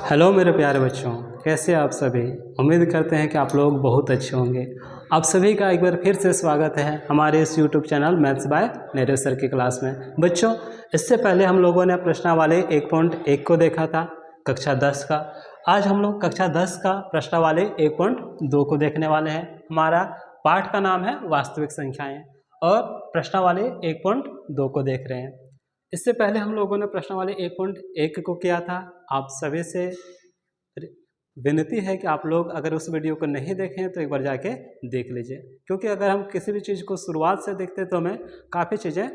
Hello मेरे प्यारे बच्चों, कैसे आप सभी। उम्मीद करते हैं कि आप लोग बहुत अच्छे होंगे। आप सभी का एक बार फिर से स्वागत है हमारे इस YouTube channel maths by Neeraj sir की क्लास में। बच्चों, इससे पहले हम लोगों ने प्रश्नावली 1.1 को देखा था, कक्षा 10 का। आज हम लोग कक्षा 10 का प्रश्नावली 1.2 को देखने वाले हैं। हमारा पाठ का नाम है वास्तविक संख्याएँ और प्रश्नावली 1.2 को देख रहे हैं। इससे पहले हम लोगों ने प्रश्नावली 1.1 को किया था। आप सभी से विनती है कि आप लोग अगर उस वीडियो को नहीं देखें तो एक बार जाके देख लीजिए, क्योंकि अगर हम किसी भी चीज़ को शुरुआत से देखते हैं तो हमें काफ़ी चीज़ें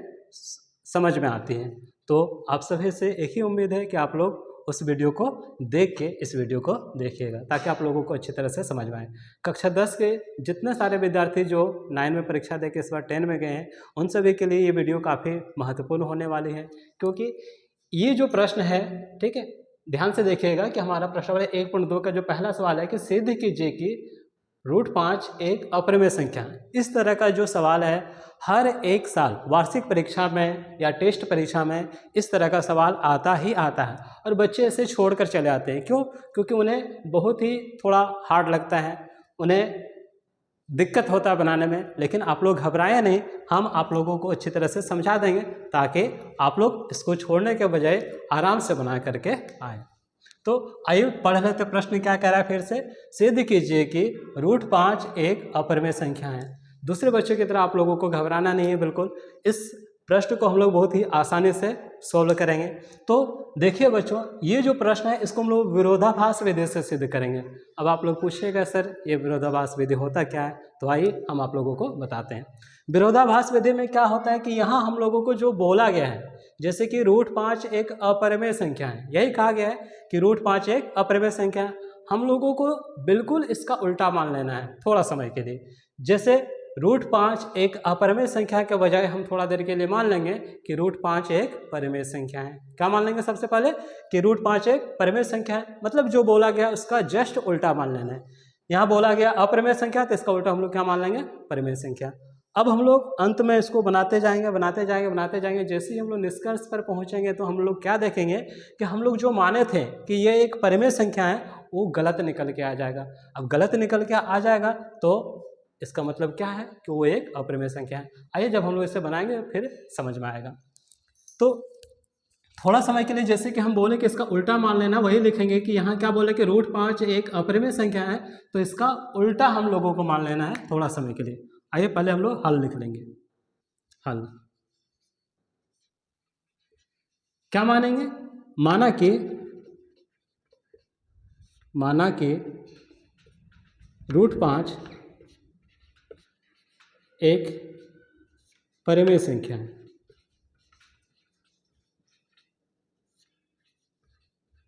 समझ में आती हैं। तो आप सभी से एक ही उम्मीद है कि आप लोग उस वीडियो को देख के इस वीडियो को देखिएगा, ताकि आप लोगों को अच्छी तरह से समझ में आए। कक्षा 10 के जितने सारे विद्यार्थी जो 9 में परीक्षा दे के इस बार 10 में गए हैं, उन सभी के लिए ये वीडियो काफ़ी महत्वपूर्ण होने वाली है, क्योंकि ये जो प्रश्न है, ठीक है, ध्यान से देखिएगा कि हमारा प्रश्नावली 1.2 का जो पहला सवाल है कि सिद्ध कीजिए कि √5 एक अपरिमेय संख्या है। इस तरह का जो सवाल है हर एक साल वार्षिक परीक्षा में या टेस्ट परीक्षा में इस तरह का सवाल आता ही आता है, और बच्चे इसे छोड़कर चले आते हैं। क्यों? क्योंकि उन्हें बहुत ही थोड़ा हार्ड लगता है, उन्हें दिक्कत होता है बनाने में। लेकिन आप लोग घबराएं नहीं, हम आप लोगों को अच्छी तरह से समझा देंगे, ताकि आप लोग इसको छोड़ने के बजाय आराम से बना करके आए। तो आइए पढ़ लेते प्रश्न क्या कह रहा है। फिर से, सिद्ध कीजिए कि √5 एक अपरिमेय संख्या है। दूसरे बच्चों की तरह आप लोगों को घबराना नहीं है बिल्कुल। इस प्रश्न को हम लोग बहुत ही आसानी से सोल्व करेंगे। तो देखिए बच्चों, ये जो प्रश्न है इसको हम लोग विरोधाभास विधि से सिद्ध करेंगे। अब आप लोग पूछिएगा सर ये विरोधाभास विधि होता क्या है, तो आइए हम आप लोगों को बताते हैं। विरोधाभास विधि में क्या होता है कि यहाँ हम लोगों को जो बोला गया है, जैसे कि √5 एक अपरिमेय संख्या है, यही कहा गया है कि √5 एक अपरिमेय संख्या है। हम लोगों को बिल्कुल इसका उल्टा मान लेना है थोड़ा समय के लिए। जैसे √5 एक अपरिमेय संख्या के बजाय हम थोड़ा देर के लिए मान लेंगे कि √5 एक परिमेय संख्या है। क्या मान लेंगे? सबसे पहले कि √5 एक परिमेय संख्या है, मतलब जो बोला गया उसका जस्ट उल्टा मान लेना है। यहाँ बोला गया अपरिमेय संख्या, तो इसका उल्टा हम लोग क्या मान लेंगे? परिमेय संख्या। अब हम लोग अंत में इसको बनाते जाएंगे बनाते जाएंगे बनाते जाएंगे। जैसे ही हम लोग निष्कर्ष पर पहुंचेंगे तो हम लोग क्या देखेंगे कि हम लोग जो माने थे कि ये एक परिमेय संख्या है, वो गलत निकल के आ जाएगा। अब गलत निकल के आ जाएगा तो इसका मतलब क्या है कि वो एक अपरिमेय संख्या है। आइए जब हम लोग इसे बनाएंगे फिर समझ में आएगा। तो थोड़ा समय के लिए जैसे कि हम बोले कि इसका उल्टा मान लेना, वही लिखेंगे कि यहाँ क्या बोले कि √5 एक अपरिमेय संख्या है, तो इसका उल्टा हम लोगों को मान लेना है थोड़ा समय के लिए। आइए पहले हम लोग हल लिख लेंगे। हल क्या मानेंगे? माना कि √5 एक परिमेय संख्या है।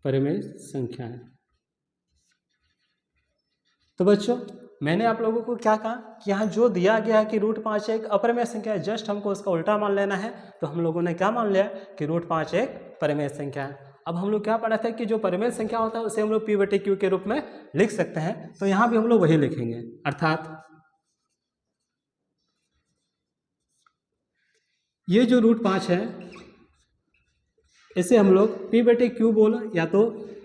परिमेय संख्या है। तो बच्चों, मैंने आप लोगों को क्या कहा कि यहाँ जो दिया गया है कि √5 एक अपरिमेय संख्या है, जस्ट हमको उसका उल्टा मान लेना है। तो हम लोगों ने क्या मान लिया कि √5 एक परिमेय संख्या है। अब हम लोग क्या पढ़ा था कि जो परिमेय संख्या होता है उसे हम लोग P/Q के रूप में लिख सकते हैं। तो यहाँ भी हम लोग वही लिखेंगे, अर्थात ये जो √5 है इसे हम लोग P/Q बोले या तो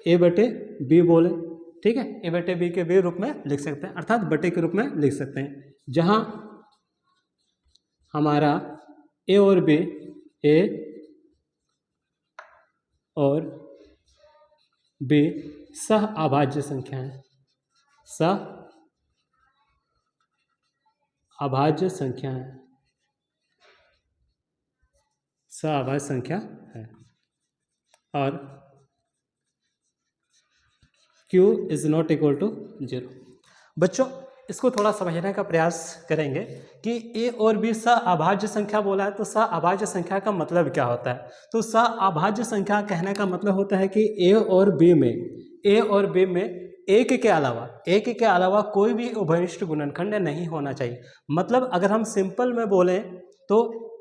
A/B बोले, ठीक है। A/B के भी रूप में लिख सकते हैं, अर्थात बटे के रूप में लिख सकते हैं, जहां हमारा A और B सह अभाज्य संख्या है। सह अभाज्य संख्या है। सह अभाज्य संख्या है। और Q is not equal to 0। बच्चों, इसको थोड़ा समझने का प्रयास करेंगे कि A और B सह अभाज्य संख्या बोला है, तो सह अभाज्य संख्या का मतलब क्या होता है। तो सह अभाज्य संख्या कहने का मतलब होता है कि A और B में एक के अलावा कोई भी उभयनिष्ठ गुणनखंड नहीं होना चाहिए। मतलब अगर हम सिंपल में बोलें तो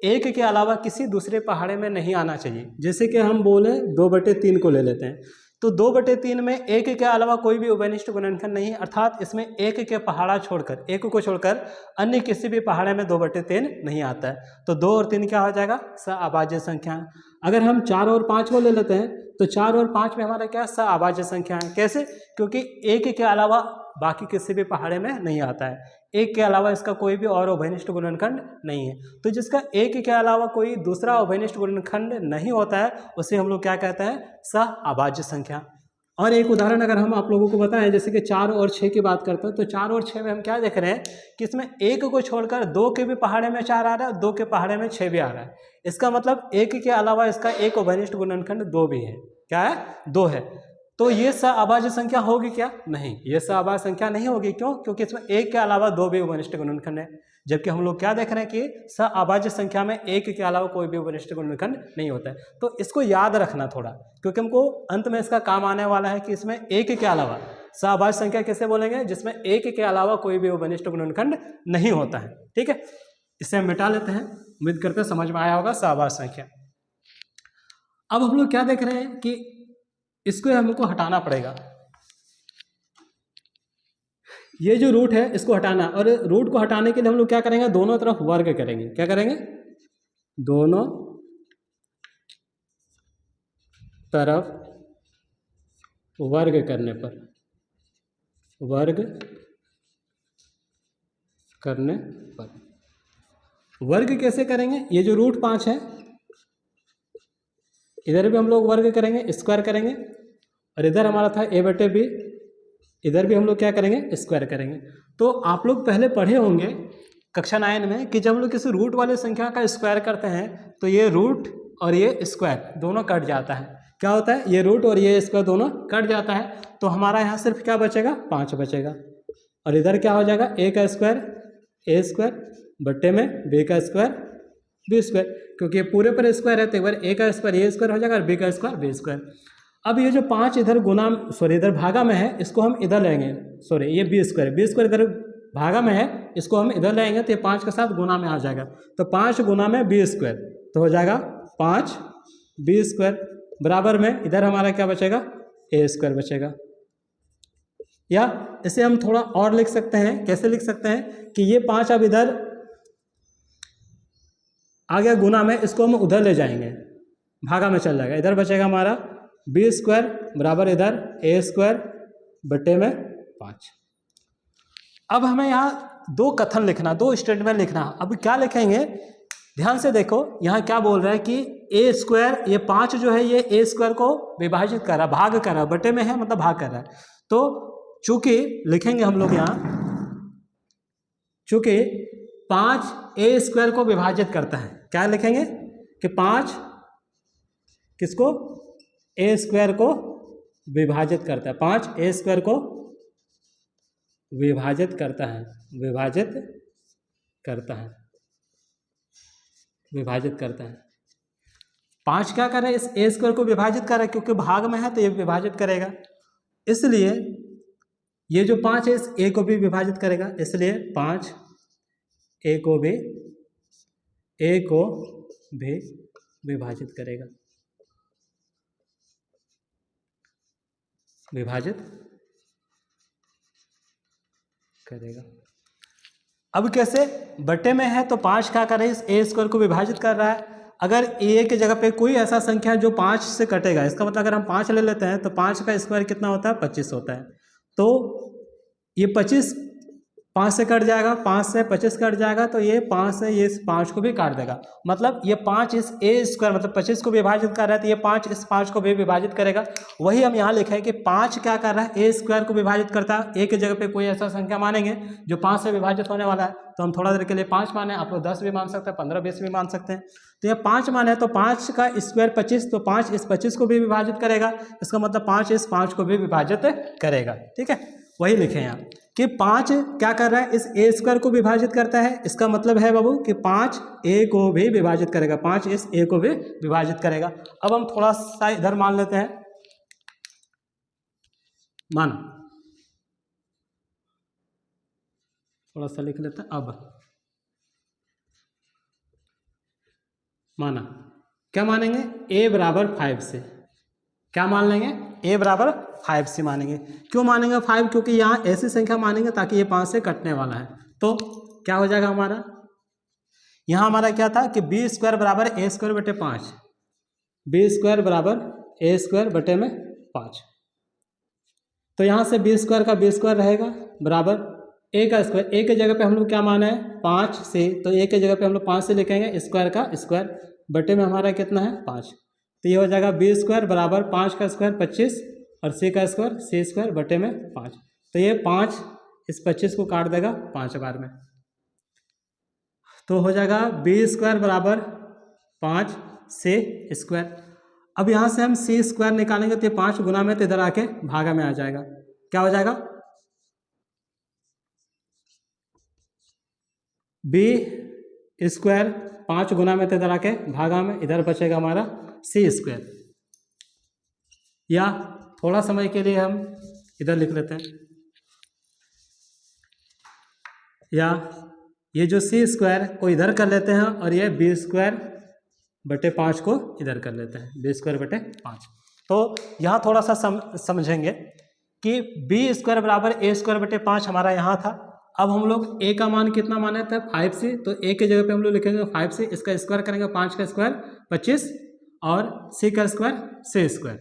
एक के अलावा किसी दूसरे पहाड़े में नहीं आना चाहिए। जैसे कि हम बोले 2/3 को ले लेते हैं, तो 2/3 में एक के अलावा कोई भी उभयनिष्ठ गुणनखंड नहीं है, अर्थात इसमें एक के पहाड़ा छोड़कर, एक को छोड़कर अन्य किसी भी पहाड़े में 2/3 नहीं आता है। तो 2 और 3 क्या हो जाएगा? सअभाज्य संख्या। अगर हम 4 और 5 को ले लेते हैं तो 4 और 5 में हमारा क्या सअभाज्य संख्या है। कैसे? क्योंकि एक के अलावा बाकी किसी भी पहाड़े में नहीं आता है, एक के अलावा इसका कोई भी और उभयनिष्ठ गुणनखंड नहीं है। तो जिसका एक के अलावा कोई दूसरा उभयनिष्ठ गुणनखंड नहीं होता है उसे हम लोग क्या कहते हैं? सअभाज्य संख्या। और एक उदाहरण अगर हम आप लोगों को बताएं, जैसे कि 4 और 6 की बात करते हैं, तो 4 और 6 में हम क्या देख रहे हैं कि इसमें एक को छोड़कर 2 के भी पहाड़े में 4 आ रहा है, 2 के पहाड़े में 6 भी आ रहा है। इसका मतलब एक के अलावा इसका एक उभयनिष्ठ गुणनखंड 2 भी है। क्या है? 2 है। तो ये सअभाज्य संख्या होगी क्या? नहीं, ये सअभाज्य संख्या नहीं होगी। क्यों? क्योंकि इसमें एक के अलावा 2 भी उभयनिष्ठ गुणनखंड है, जबकि हम लोग क्या देख रहे हैं कि सअभाज्य संख्या में एक के अलावा कोई भी उभयनिष्ठ गुणनखंड नहीं होता है। तो इसको याद रखना थोड़ा, क्योंकि हमको अंत में इसका काम आने वाला है कि इसमें एक के अलावा सअभाज्य संख्या कैसे बोलेंगे? जिसमें एक के अलावा कोई भी उभयनिष्ठ गुणनखंड नहीं होता है। ठीक है, इसे हम मिटा लेते हैं। उम्मीद करते हैं समझ में आया होगा सअभाज्य संख्या। अब हम लोग क्या देख रहे हैं कि इसको हमको हटाना पड़ेगा। ये जो रूट है इसको हटाना, और रूट को हटाने के लिए हम लोग क्या करेंगे? दोनों तरफ वर्ग करेंगे। क्या करेंगे? दोनों तरफ वर्ग करने पर, वर्ग करने पर वर्ग कैसे करेंगे? ये जो रूट 5 है इधर भी हम लोग वर्ग करेंगे, स्क्वायर करेंगे, और इधर हमारा था a/b, इधर भी हम लोग क्या करेंगे? स्क्वायर करेंगे। तो आप लोग पहले पढ़े होंगे कक्षा 9 में कि जब हम लोग किसी रूट वाले संख्या का स्क्वायर करते हैं तो ये रूट और ये स्क्वायर दोनों कट जाता है। क्या होता है? ये रूट और ये स्क्वायर दोनों कट जाता है, तो हमारा यहाँ सिर्फ क्या बचेगा? 5 बचेगा। और इधर क्या हो जाएगा? a का स्क्वायर a स्क्वायर बट्टे में b का स्क्वायर b स्क्वायर, क्योंकि ये पूरे पर स्क्वायर है तो एक बार a का स्क्वायर a स्क्वायर हो जाएगा और b का स्क्वायर b स्क्वायर। अब ये जो 5 इधर गुना इधर भागा में है, इसको हम इधर लेंगे, ये b स्क्वायर इधर भागा में है, इसको हम इधर लेंगे तो ये 5 के साथ गुना में आ जाएगा। तो 5 गुना में b स्क्वायर, तो हो जाएगा 5 b स्क्वायर, बराबर में इधर हमारा क्या बचेगा? a स्क्वायर बचेगा। या इसे हम थोड़ा और लिख सकते हैं। कैसे लिख सकते हैं कि ये 5 अब इधर आ गया गुना में, इसको हम उधर ले जाएंगे, भागा में चल जाएगा, इधर बचेगा हमारा b स्क्वायर बराबर इधर a स्क्वायर बट्टे में 5। अब हमें यहाँ 2 कथन लिखना, 2 स्टेटमेंट लिखना। अब क्या लिखेंगे? ध्यान से देखो, यहाँ क्या बोल रहा है कि a स्क्वायर, ये 5 जो है ये a स्क्वायर को विभाजित कर रहा है, भाग कर रहा है, बटे में है मतलब भाग कर रहा है। तो चूंकि लिखेंगे हम लोग यहाँ, चूंकि 5 a स्क्वायर को विभाजित करता है, क्या लिखेंगे कि 5 किसको? a स्क्वायर को विभाजित करता है, 5 a स्क्वायर को विभाजित करता है, विभाजित करता है, विभाजित करता है। 5 क्या कर रहा है? इस a स्क्वायर को विभाजित कर रहा है, क्योंकि भाग में है तो ये विभाजित करेगा, इसलिए ये जो 5 है इस a को भी विभाजित करेगा, इसलिए 5 a को भी विभाजित करेगा, विभाजित करेगा। अब कैसे? बटे में है तो 5 क्या कर रहा है? इस a स्क्वायर को विभाजित कर रहा है। अगर a के जगह पे कोई ऐसा संख्या जो 5 से कटेगा, इसका मतलब अगर हम 5 ले लेते हैं तो 5 का स्क्वायर कितना होता है? 25 होता है। तो ये 25 5 से कट जाएगा, 5 से 25 कट जाएगा, तो ये 5 से ये 5 को भी काट देगा। मतलब ये 5 इस a स्क्वायर मतलब 25 को विभाजित कर रहा है, तो ये 5 इस 5 को भी विभाजित करेगा। वही हम यहाँ लिखे हैं कि 5 क्या कर रहा है? a स्क्वायर को विभाजित करता है। a की जगह पे कोई ऐसा संख्या मानेंगे जो 5 से विभाजित होने वाला है, तो हम थोड़ा देर के लिए 5 माने, आप लोग 10 भी मान सकते हैं, 15-20 भी मान सकते हैं। तो ये 5 माने तो 5 का स्क्वायर 25, तो 5 इस 25 को भी विभाजित करेगा, इसका मतलब 5 इस 5 को भी विभाजित करेगा। ठीक है, वही लिखे यहाँ कि 5 क्या कर रहा है? इस a स्क्वायर को विभाजित करता है, इसका मतलब है बाबू कि 5 a को भी विभाजित करेगा, 5 इस a को भी विभाजित करेगा। अब हम थोड़ा सा इधर मान लेते हैं, मान थोड़ा सा लिख लेते हैं। अब माना क्या मानेंगे? a बराबर 5 से, क्या मान लेंगे, a बराबर 5c मानेंगे। क्यों मानेंगे 5? क्योंकि यहाँ ऐसी संख्या मानेंगे ताकि ये 5 से कटने वाला है। तो क्या हो जाएगा हमारा, यहाँ हमारा क्या था कि बी स्क्वायर बराबर ए स्क्वायर बटे 5, बी स्क्वायर बराबर ए स्क्वायर बटे में 5। तो यहाँ से बी स्क्वायर का बी स्क्वायर रहेगा बराबर ए का स्क्वायर, ए के जगह पे हम लोग क्या माना है 5 से, तो ए के जगह पे हम लोग 5 से लिखेंगे, स्क्वायर का स्क्वायर बटे में हमारा कितना है 5। तो ये हो जाएगा बी स्क्वायर बराबर 5 का स्क्वायर 25 और सी का स्क्वायर सी स्क्वायर बटे में 5। तो ये 5 इस 25 को काट देगा 5 बार में, तो हो जाएगा बी स्क्वायर बराबर 5 से स्क्वायर। अब यहाँ से हम सी स्क्वायर निकालेंगे तो ये 5 गुना में तो इधर आके भागा में आ जाएगा। क्या हो जाएगा, बी स्क्वायर 5 गुना में तो इधर आके भागा में, इधर बचेगा हमारा सी स्क्वायर। या थोड़ा समय के लिए हम इधर लिख लेते हैं, या ये जो सी स्क्वायर को इधर कर लेते हैं और ये बी स्क्वायर बटे 5 को इधर कर लेते हैं, बी स्क्वायर बटे 5। तो यहाँ थोड़ा सा समझेंगे कि बी स्क्वायर बराबर ए स्क्वायर बटे 5 हमारा यहाँ था। अब हम लोग ए का मान कितना माने थे 5 से, तो ए के जगह पे हम लोग लिखेंगे 5 से, इसका स्क्वायर करेंगे 5 का स्क्वायर 25 और सी का स्क्वायर सी स्क्वायर।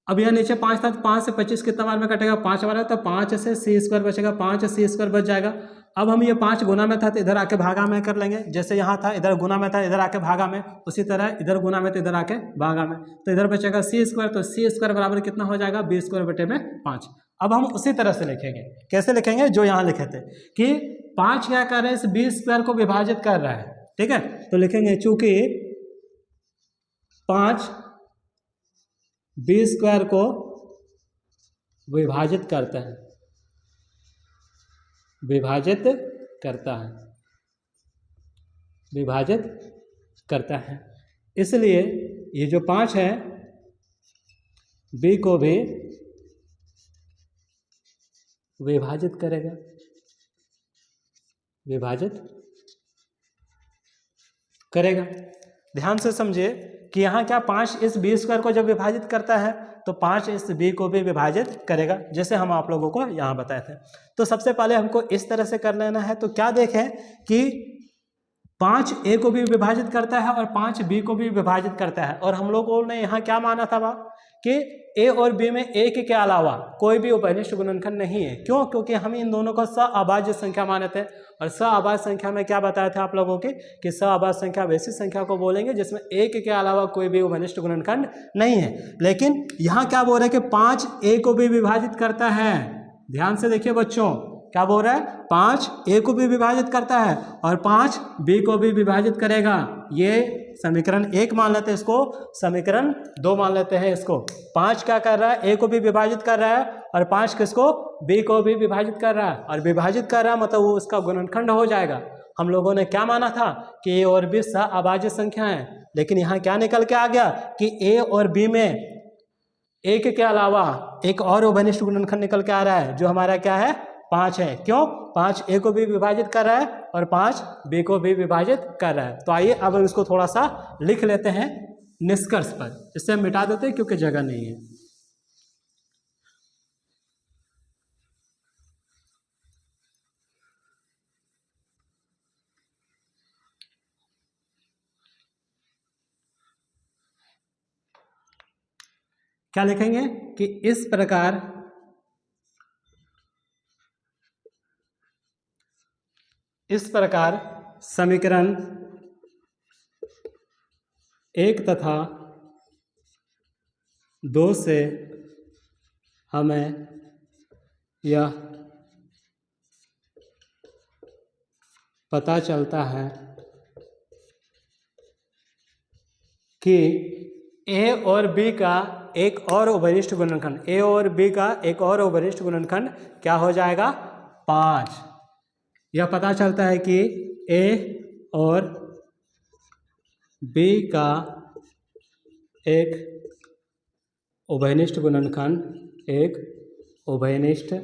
अब यहाँ नीचे 5 था तो 5 से 25 कितना बार में कटेगा 5 बार, तो 5 से सी स्क्वायर बचेगा, 5 सी स्क्वायर बच जाएगा। अब हम ये 5 गुना में था तो इधर आके भागा में कर लेंगे, जैसे यहाँ था इधर गुना में था इधर आके भागा में, उसी तरह इधर गुना में तो इधर आके भागा में, तो इधर बचेगा सी स्क्वायर, तो सी स्क्वायर बराबर कितना हो जाएगा बी स्क्वायर बटे में 5। अब हम उसी तरह से लिखेंगे, कैसे लिखेंगे जो यहाँ लिखे थे कि 5 क्या कर रहे हैं इस बी स्क्वायर को विभाजित कर रहा है, ठीक है। तो लिखेंगे चूंकि 5 बी स्क्वायर को विभाजित करता है, विभाजित करता है, विभाजित करता है, इसलिए ये जो 5 है बी को भी विभाजित करेगा, विभाजित करेगा। ध्यान से समझिए कि यहाँ क्या 5 इस बी स्क्वायर को जब विभाजित करता है तो 5 इस बी को भी विभाजित करेगा, जैसे हम आप लोगों को यहाँ बताए थे। तो सबसे पहले हमको इस तरह से कर लेना है। तो क्या देखें कि 5 ए को भी विभाजित करता है और 5 बी को भी विभाजित करता है, और हम लोगों ने यहाँ क्या माना था कि ए और बी में ए के अलावा कोई भी उभयनिष्ठ गुणनखंड नहीं है। क्यों? क्योंकि हम इन दोनों को सअभाज्य संख्या माने थे, और सअभाज्य संख्या में क्या बताया था आप लोगों के कि सअभाज्य संख्या वैसी संख्या को बोलेंगे जिसमें एक के अलावा कोई भी उभयनिष्ठ गुणनखंड नहीं है। लेकिन यहाँ क्या बोल रहे हैं कि 5 ए को भी विभाजित करता है। ध्यान से देखिए बच्चों, क्या बोल रहा है 5 ए को भी विभाजित करता है और 5 बी को भी विभाजित करेगा। ये समीकरण 1 मान लेते हैं, इसको समीकरण 2 मान लेते हैं। इसको 5 क्या कर रहा है ए को भी विभाजित कर रहा है और 5 किसको बी को भी विभाजित कर रहा है, और विभाजित कर रहा है मतलब वो उसका गुणनखंड हो जाएगा। हम लोगों ने क्या माना था कि ए और बी सअभाज्य संख्या है, लेकिन यहाँ क्या निकल के आ गया कि ए और बी में एक के अलावा एक और उभयनिष्ठ गुणनखंड निकल के आ रहा है जो हमारा क्या है 5 है। क्यों? 5 ए को भी विभाजित कर रहा है और 5 बी को भी विभाजित कर रहा है। तो आइए अब इसको थोड़ा सा लिख लेते हैं निष्कर्ष पर, इससे हम मिटा देते हैं क्योंकि जगह नहीं है। क्या लिखेंगे कि इस प्रकार समीकरण 1 तथा 2 से हमें यह पता चलता है कि ए और बी का एक और उभयनिष्ठ गुणनखंड, ए और बी का एक और उभयनिष्ठ गुणनखंड क्या हो जाएगा 5। यह पता चलता है कि ए और बी का एक उभयनिष्ठ गुणनखंड, एक उभयनिष्ठ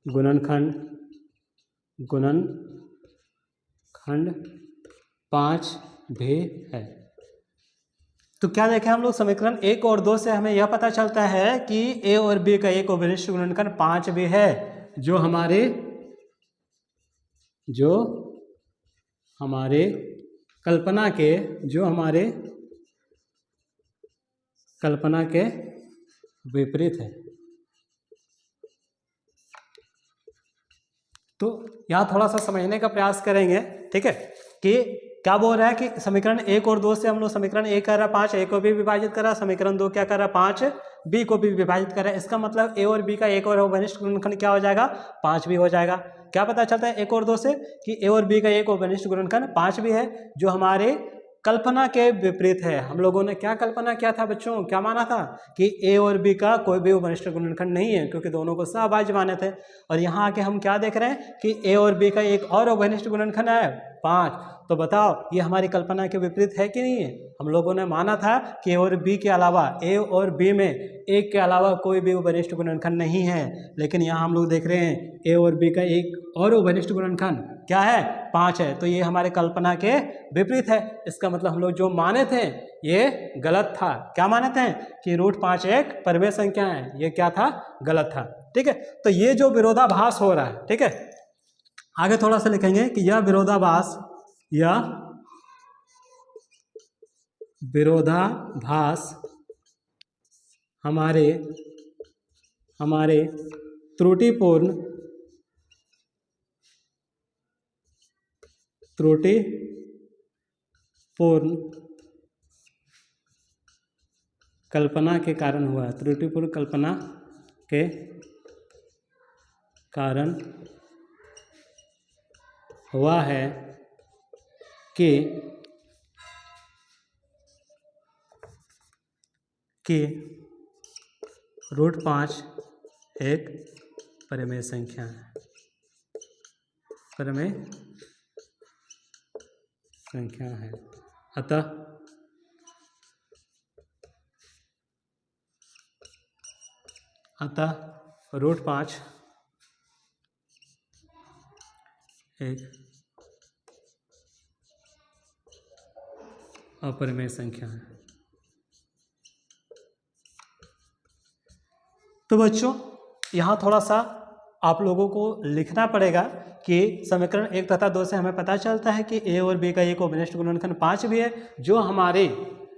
गुणनखंड 5 भी है। तो क्या देखें हम लोग समीकरण 1 और 2 से हमें यह पता चलता है कि ए और बी का एक अवनिष्ठ गुणनखंड 5 भी है, जो हमारे कल्पना के विपरीत है। तो यहाँ थोड़ा सा समझने का प्रयास करेंगे, ठीक है, कि क्या बोल रहा है कि समीकरण 1 और 2 से हम लोग समीकरण 1 कर रहा 5 ए को भी विभाजित कर रहा, समीकरण 2 क्या कर रहा 5 बी को भी विभाजित कर रहा है। इसका मतलब ए और बी का एक और अवनिष्ठ गुणनखंड क्या हो जाएगा 5 भी हो जाएगा। क्या पता चलता है 1 और 2 से कि ए और बी का एक अवनिष्ठ गुणनखंड 5 भी है, जो हमारे कल्पना के विपरीत है। हम लोगों ने क्या कल्पना किया था बच्चों, क्या माना था कि ए और बी का कोई भी अवनिष्ठ गुणनखंड नहीं है, क्योंकि दोनों को सहभाज्य माने थे। और यहाँ आके हम क्या देख रहे हैं कि ए और बी का एक और अवनिष्ठ गुणनखंड है 5। तो बताओ ये हमारी कल्पना के विपरीत है कि नहीं है। हम लोगों ने माना था कि ए और बी के अलावा, ए और बी में एक के अलावा कोई भी अवनिष्ठ गुणनखंड नहीं है, लेकिन यहाँ हम लोग देख रहे हैं ए और बी का एक और अवनिष्ठ गुणनखंड क्या है 5 है। तो ये हमारे कल्पना के विपरीत है। इसका मतलब हम लोग जो माने थे ये गलत था। क्या माने थे कि √5 एक परिमेय संख्या है, ये क्या था गलत था, ठीक है। तो ये जो विरोधाभास हो रहा है, ठीक है, आगे थोड़ा सा लिखेंगे कि यह विरोधाभास हमारे त्रुटिपूर्ण कल्पना के कारण हुआ है, त्रुटिपूर्ण कल्पना के कारण हुआ है कि √5 एक परिमेय संख्या है, अतः √5 एक अपरिमेय संख्या है। तो बच्चों यहाँ थोड़ा सा आप लोगों को लिखना पड़ेगा कि समीकरण 1 तथा 2 से हमें पता चलता है कि ए और बी का एक अवनिष्ठ गुणनखंड 5 भी है, जो हमारे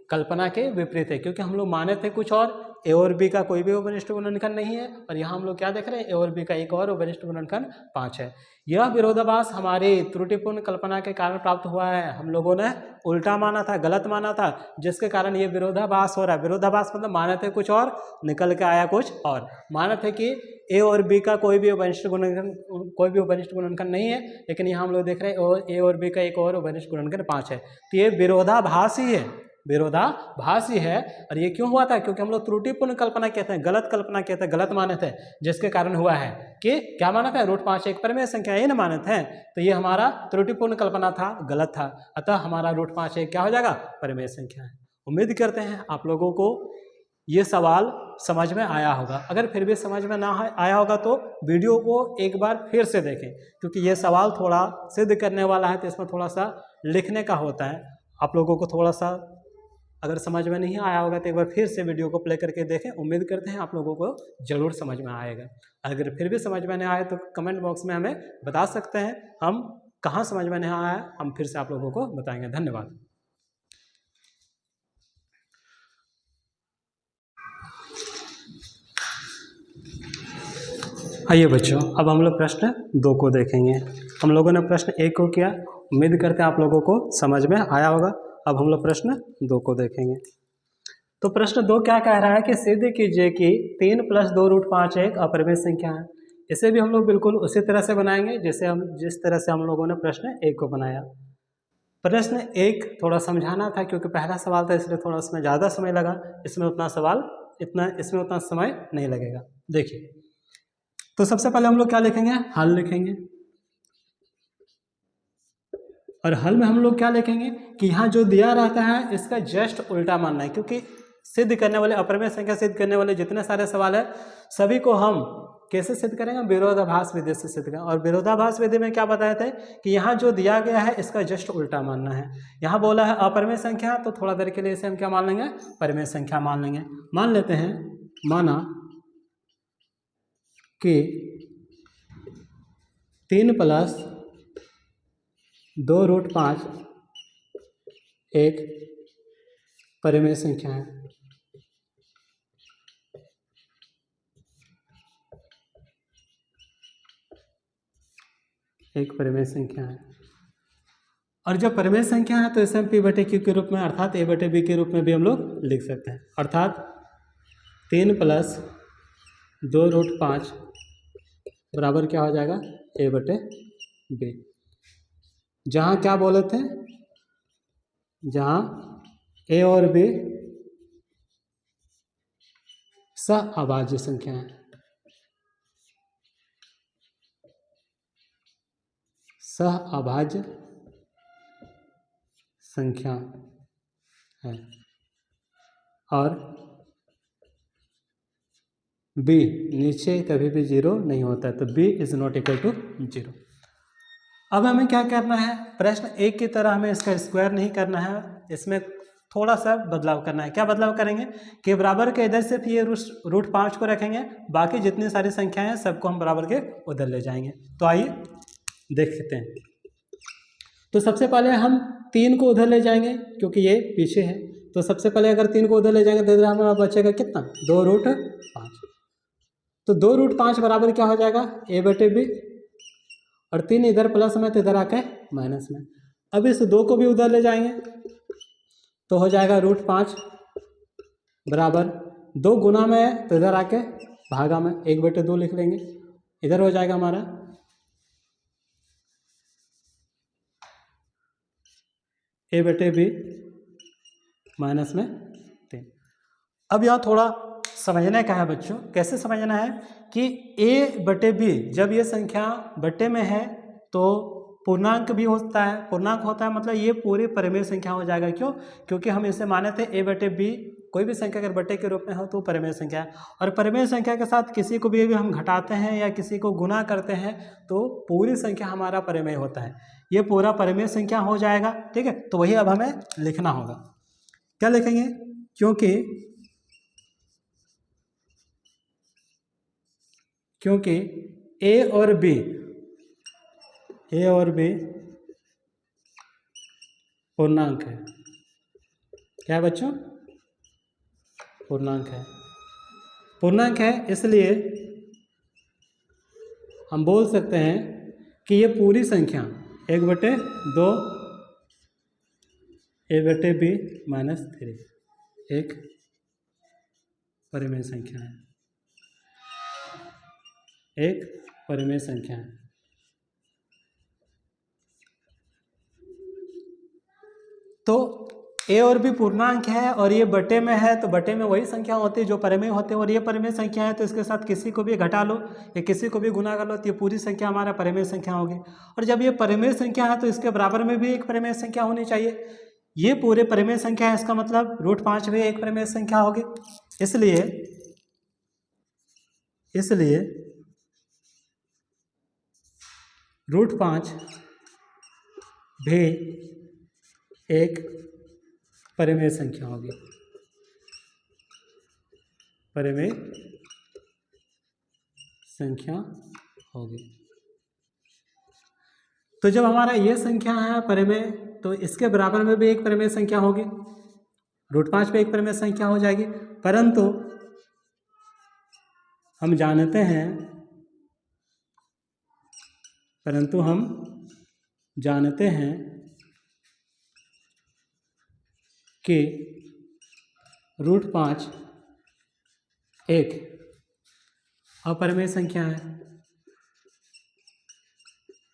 कल्पना के विपरीत है, क्योंकि हम लोग माने थे कुछ और, ए और बी का कोई भी अवनिष्ठ गुणनखंड नहीं है, और यहाँ हम लोग क्या देख रहे हैं ए और बी का एक और अवनिष्ठ गुणनखंड 5 है। यह विरोधाभास हमारी त्रुटिपूर्ण कल्पना के कारण प्राप्त हुआ है। हम लोगों ने उल्टा माना था, गलत माना था, जिसके कारण ये विरोधाभास हो रहा है। विरोधाभास मतलब माने थे कुछ और, निकल के आया कुछ और। माने थे कि ए और बी का कोई भी अवनिष्ठ गुणनखंड नहीं है, लेकिन यहाँ हम लोग देख रहे हैं ए और बी का एक और अवनिष्ठ गुणनखंड 5 है। तो ये विरोधाभास ही है, विरोधाभास ही है। और ये क्यों हुआ था, क्योंकि हम लोग त्रुटिपूर्ण कल्पना कहते हैं, गलत कल्पना कहते हैं, गलत माने थे, जिसके कारण हुआ है कि क्या माना था √5 एक परिमेय संख्या, ये ना माने थे। तो ये हमारा त्रुटिपूर्ण कल्पना था, गलत था, अतः हमारा √5 एक क्या हो जाएगा परिमेय संख्या है। उम्मीद करते हैं आप लोगों को ये सवाल समझ में आया होगा। अगर फिर भी समझ में ना आया होगा तो वीडियो को एक बार फिर से देखें, क्योंकि ये सवाल थोड़ा सिद्ध करने वाला है, तो इसमें थोड़ा सा लिखने का होता है। आप लोगों को थोड़ा सा अगर समझ में नहीं आया होगा तो एक बार फिर से वीडियो को प्ले करके देखें। उम्मीद करते हैं आप लोगों को ज़रूर समझ में आएगा। अगर फिर भी समझ में नहीं आए तो कमेंट बॉक्स में हमें बता सकते हैं, हम कहाँ समझ में नहीं आया हम फिर से आप लोगों को बताएंगे। धन्यवाद। आइए बच्चों, अब हम लोग प्रश्न 2 को देखेंगे। हम लोगों ने प्रश्न 1 को किया, उम्मीद करते हैं आप लोगों को समझ में आया होगा। अब हम लोग प्रश्न 2 को देखेंगे। तो प्रश्न 2 क्या कह रहा है कि सिद्ध कीजिए कि 3 + 2 √5 एक अपरिमेय संख्या है। इसे भी हम लोग बिल्कुल उसी तरह से बनाएंगे जिस तरह से हम लोगों ने प्रश्न 1 को बनाया। प्रश्न 1 थोड़ा समझाना था, क्योंकि पहला सवाल था, इसलिए थोड़ा इसमें ज़्यादा समय लगा। इसमें उतना समय नहीं लगेगा। देखिए, तो सबसे पहले हम लोग क्या लिखेंगे, हल लिखेंगे। और हल में हम लोग क्या लिखेंगे कि यहाँ जो दिया रहता है इसका जस्ट उल्टा मानना है, क्योंकि सिद्ध करने वाले अपरिमेय संख्या सिद्ध करने वाले जितने सारे सवाल है सभी को हम कैसे सिद्ध करेंगे? विरोधाभास विधि से सिद्ध करेंगे। और विरोधाभास विधि में क्या बताए थे कि यहाँ जो दिया गया है इसका जस्ट उल्टा मानना है। यहाँ बोला है अपरिमेय संख्या, तो थोड़ा देर के लिए इसे हम क्या मान लेंगे? परिमेय संख्या मान लेंगे। मान लेते हैं, माना कि 3 + 2√5 एक परिमेय संख्या है। एक परिमेय संख्या है, और जब परिमेय संख्या है तो इसे हम P/Q के रूप में अर्थात A/B के रूप में भी हम लोग लिख सकते हैं। अर्थात 3 + 2√5 बराबर क्या हो जाएगा? A/B। जहाँ क्या बोले थे? जहाँ A और B सह-अभाज्य संख्या है, सह-अभाज्य संख्या है, और B नीचे कभी भी 0 नहीं होता है, तो B is not equal to 0। अब हमें क्या करना है? प्रश्न 1 की तरह हमें इसका स्क्वायर नहीं करना है, इसमें थोड़ा सा बदलाव करना है। क्या बदलाव करेंगे कि बराबर के इधर सिर्फ ये √5 को रखेंगे, बाकी जितनी सारी संख्याएं हैं सबको हम बराबर के उधर ले जाएंगे। तो आइए देखते हैं। तो सबसे पहले हम 3 को उधर ले जाएंगे क्योंकि ये पीछे है। तो सबसे पहले अगर 3 को उधर ले जाएंगे तो इधर हमारा बचेगा कितना? 2√5। तो 2√5 बराबर क्या हो जाएगा? A/B, और 3 इधर प्लस में तो इधर आके माइनस में। अब इस 2 को भी उधर ले जाएंगे तो हो जाएगा √5 बराबर 2 गुना में तो इधर आके भागा में 1/2 लिख लेंगे। इधर हो जाएगा हमारा A/B माइनस में 3। अब यहाँ थोड़ा समझने का है बच्चों। कैसे समझना है कि A/B जब ये संख्या बट्टे में है तो पूर्णांक भी होता है। पूर्णांक होता है मतलब ये पूरी परिमेय संख्या हो जाएगा। क्यों? क्योंकि हम इसे माने थे A/B, कोई भी संख्या अगर बट्टे के रूप में हो तो परिमेय संख्या है। और परिमेय संख्या के साथ किसी को भी हम घटाते हैं या किसी को गुना करते हैं तो पूरी संख्या हमारा परिमेय होता है। ये पूरा परिमेय संख्या हो जाएगा। ठीक है, तो वही अब हमें लिखना होगा। क्या लिखेंगे? क्योंकि A और B पूर्णांक है। क्या है बच्चों? पूर्णांक है। पूर्णांक है इसलिए हम बोल सकते हैं कि ये पूरी संख्या 1/2 A/B माइनस 3 एक परिमेय संख्या है। एक परिमेय संख्या है। तो A और B पूर्णांक है और ये बटे में है, तो बटे में वही संख्या होती है जो परिमेय होते हैं, और ये परिमेय संख्या है तो इसके साथ किसी को भी घटा लो या किसी को भी गुना कर लो तो ये पूरी संख्या हमारा परिमेय संख्या होगी। और जब ये परिमेय संख्या है तो इसके बराबर में भी एक परिमेय संख्या होनी चाहिए। ये पूरे परिमेय संख्या है, इसका मतलब √5 भी एक परिमेय संख्या होगी। इसलिए √5 भी एक परिमेय संख्या होगी। परिमेय संख्या होगी। तो जब हमारा ये संख्या है परिमेय, तो इसके बराबर में भी एक परिमेय संख्या होगी। √5 पे एक परिमेय संख्या हो जाएगी। परंतु हम जानते हैं कि √5 एक अपरिमेय संख्या है।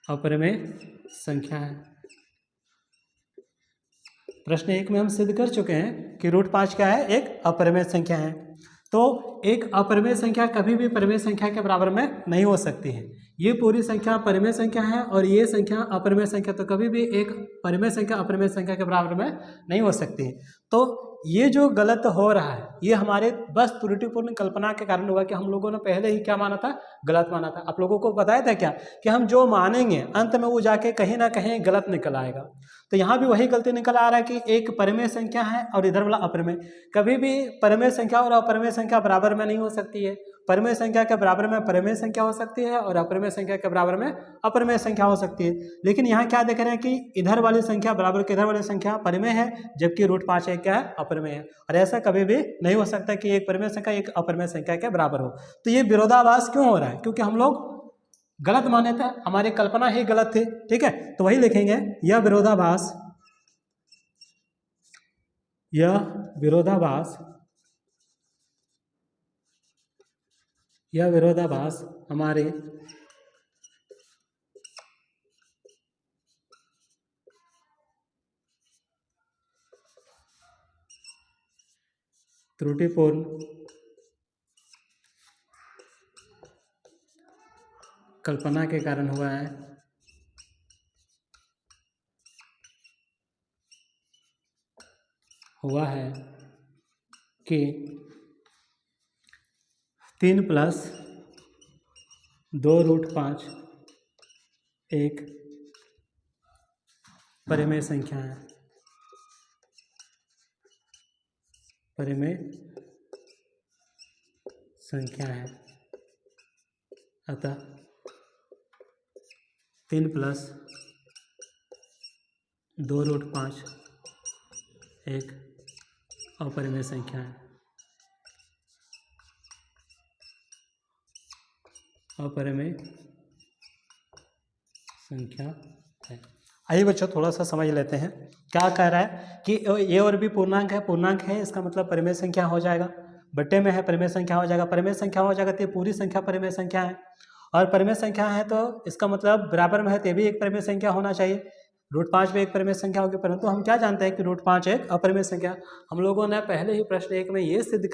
अपरिमेय संख्या है। प्रश्न 1 में हम सिद्ध कर चुके हैं कि √5 क्या है? एक अपरिमेय संख्या है। तो एक अपरिमेय संख्या कभी भी परिमेय संख्या के बराबर में नहीं हो सकती है। ये पूरी संख्या परिमेय संख्या है और ये संख्या अपरिमेय संख्या, तो कभी भी एक परिमेय संख्या अपरिमेय संख्या के बराबर में नहीं हो सकती है। तो ये जो गलत हो रहा है ये हमारे बस त्रुटिपूर्ण कल्पना के कारण हुआ कि हम लोगों ने पहले ही क्या माना था, गलत माना था। आप लोगों को बताया था क्या कि हम जो मानेंगे अंत में वो जाके कहीं ना कहीं गलत निकल आएगा। तो यहाँ भी वही गलती निकल आ रहा है कि एक परिमेय संख्या है और इधर वाला अपरिमेय। कभी भी परिमेय संख्या और अपरिमेय संख्या बराबर में नहीं हो सकती है। परिमेय संख्या के बराबर में परिमेय संख्या हो सकती है और अपरिमेय संख्या के बराबर में अपरिमेय संख्या हो सकती है। लेकिन यहाँ क्या देख रहे हैं कि इधर वाली संख्या बराबर की इधर वाली संख्या परिमेय है, जबकि √5 एक क्या है, अपरिमेय है। और ऐसा कभी भी नहीं हो सकता कि एक परिमेय संख्या एक अपरिमेय संख्या के बराबर हो। तो ये विरोधाभास क्यों हो रहा है? क्योंकि हम लोग गलत माने थे, हमारी कल्पना ही गलत थी। ठीक है, तो वही लिखेंगे, यह विरोधाभास हमारे त्रुटिपूर्ण कल्पना के कारण हुआ है कि 3 + 2√5 एक परिमेय संख्या है। अतः 3 + 2√5 एक अपरिमेय संख्या है। आइए बच्चों थोड़ा सा समझ लेते हैं क्या कह रहा है कि ए और बी पूर्णांक है, इसका मतलब परिमेय संख्या हो जाएगा। बट्टे में है परिमेय संख्या हो जाएगा, परिमेय संख्या हो जाएगा तो ये पूरी संख्या परिमेय संख्या है। और परिमेय संख्या है तो इसका मतलब बराबर में है तो ये भी एक परिमेय संख्या होना चाहिए। √5 भी एक परिमेय संख्या होगी, परंतु हम क्या जानते हैं कि √5 एक अपरिमेय संख्या। हम लोगों ने पहले ही प्रश्न 1 में ये सिद्ध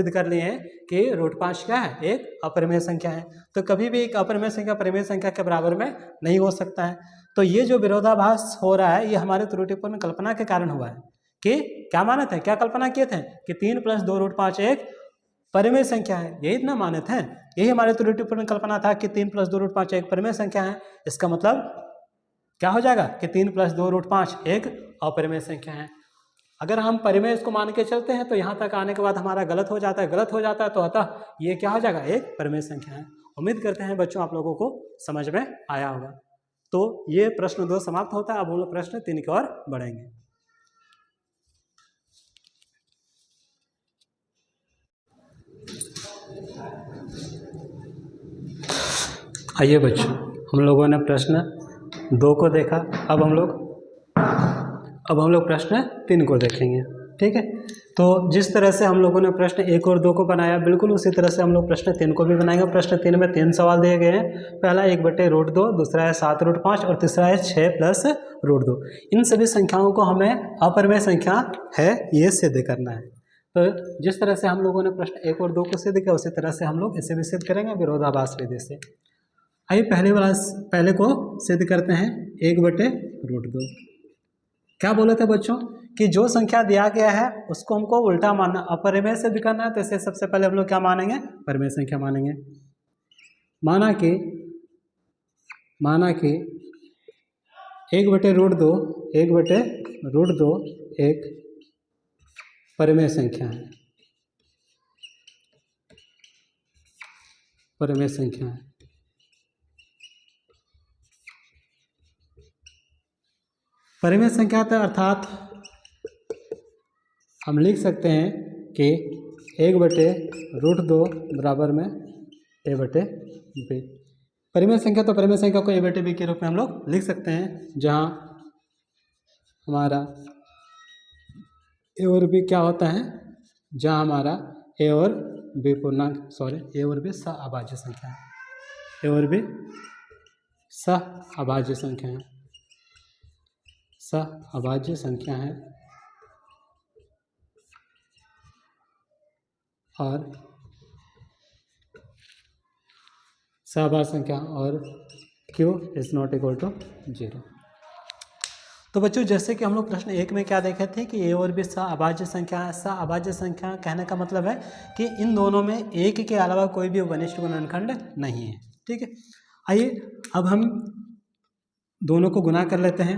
कर लिए हैं कि √5 क्या है, एक अपरिमेय संख्या है। तो कभी भी एक अपरिमेय संख्या परिमेय संख्या के बराबर में नहीं हो सकता है। तो ये जो विरोधाभास हो रहा है ये हमारे त्रुटिपूर्ण कल्पना के कारण हुआ है कि क्या माने थे, क्या कल्पना किए थे कि 3 + 2√5 एक परिमेय संख्या है, यही इतना माने थे। यही हमारे त्रुटिपूर्ण कल्पना था कि 3 + 2√5 एक परिमेय संख्या है। इसका मतलब क्या हो जाएगा कि 3 + 2√5 एक अपरिमेय संख्या है। अगर हम परिमेय इसको मान के चलते हैं तो यहाँ तक आने के बाद हमारा गलत हो जाता है तो अतः ये क्या हो जाएगा, एक परिमेय संख्या है। उम्मीद करते हैं बच्चों आप लोगों को समझ में आया होगा। तो ये प्रश्न 2 समाप्त होता है। अब हम लोग प्रश्न 3 की ओर बढ़ेंगे। आइए बच्चों हम लोगों ने प्रश्न 2 को देखा, अब हम लोग प्रश्न 3 को देखेंगे। ठीक है, तो जिस तरह से हम लोगों ने प्रश्न 1 और 2 को बनाया बिल्कुल उसी तरह से हम लोग प्रश्न 3 को भी बनाएंगे। प्रश्न 3 में 3 सवाल दिए गए हैं। पहला 1/√2, दूसरा है 7√5 और तीसरा है 6 + √2। इन सभी संख्याओं को हमें अपरिमेय संख्या है ये सिद्ध करना है। तो जिस तरह से हम लोगों ने प्रश्न 1 और 2 को सिद्ध किया उसी तरह से हम लोग इसे भी सिद्ध करेंगे विरोधाभास विधि से। आइए पहले को सिद्ध करते हैं 1/√2। क्या बोले थे बच्चों कि जो संख्या दिया गया है उसको हमको उल्टा मानना, अपरिमेय सिद्ध करना है। तो इसे सबसे पहले हम लोग क्या मानेंगे, परिमेय संख्या मानेंगे। माना कि 1/√2 एक परिमेय संख्या है। परिमेय संख्या था अर्थात हम लिख सकते हैं कि 1/√2 बराबर में a/b। परिमेय संख्या तो परिमेय संख्या को a/b के रूप में हम लोग लिख सकते हैं, जहाँ हमारा a और b क्या होता है, जहाँ हमारा a और b a और b सहअभाज्य संख्या है। a और b सहअभाज्य संख्या है और सहअभाज्य संख्या और q ≠ 0। तो बच्चों जैसे कि हम लोग प्रश्न 1 में क्या देखे थे कि ए और बी सह-अभाज्य संख्या है। सह-अभाज्य संख्या कहने का मतलब है कि इन दोनों में एक के अलावा कोई भी वनिष्ठ गुणनखंड नहीं है। ठीक है, आइए अब हम दोनों को गुना कर लेते हैं।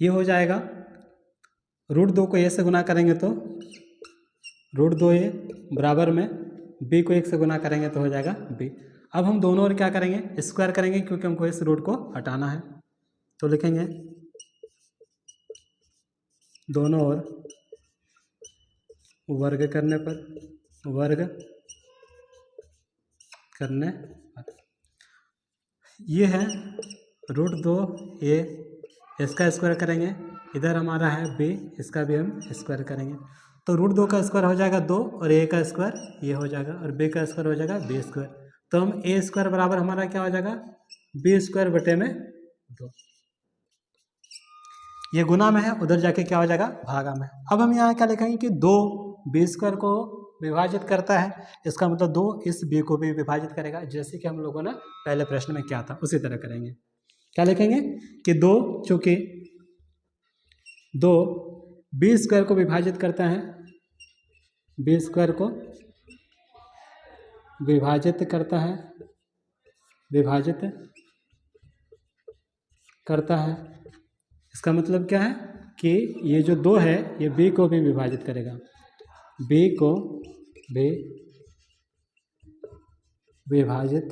ये हो जाएगा √2 को ए से गुना करेंगे तो √2a बराबर में b को 1 से गुना करेंगे तो हो जाएगा b। अब हम दोनों ओर क्या करेंगे, स्क्वायर करेंगे क्योंकि हमको इस रूट को हटाना है। तो लिखेंगे दोनों ओर वर्ग करने पर ये है √2a, इसका स्क्वायर करेंगे, इधर हमारा है b, इसका भी हम स्क्वायर करेंगे। तो √2 का स्क्वायर हो जाएगा 2 और a का स्क्वायर ये हो जाएगा और b का स्क्वायर हो जाएगा b स्क्वायर। तो हम a स्क्वायर बराबर हमारा क्या हो जाएगा b स्क्वायर बटे में 2। ये गुना में है, उधर जाके क्या हो जाएगा भागा में। अब हम यहाँ क्या लिखेंगे कि 2 b स्क्वायर को विभाजित करता है, इसका मतलब 2 इस b को भी विभाजित करेगा, जैसे कि हम लोगों ने पहले प्रश्न में किया था उसी तरह करेंगे। क्या लिखेंगे कि 2 चूंकि 2 b स्क्वायर को विभाजित करता है, b स्क्वायर को विभाजित करता है, इसका मतलब क्या है कि ये जो 2 है ये b को भी विभाजित करेगा, b को भी विभाजित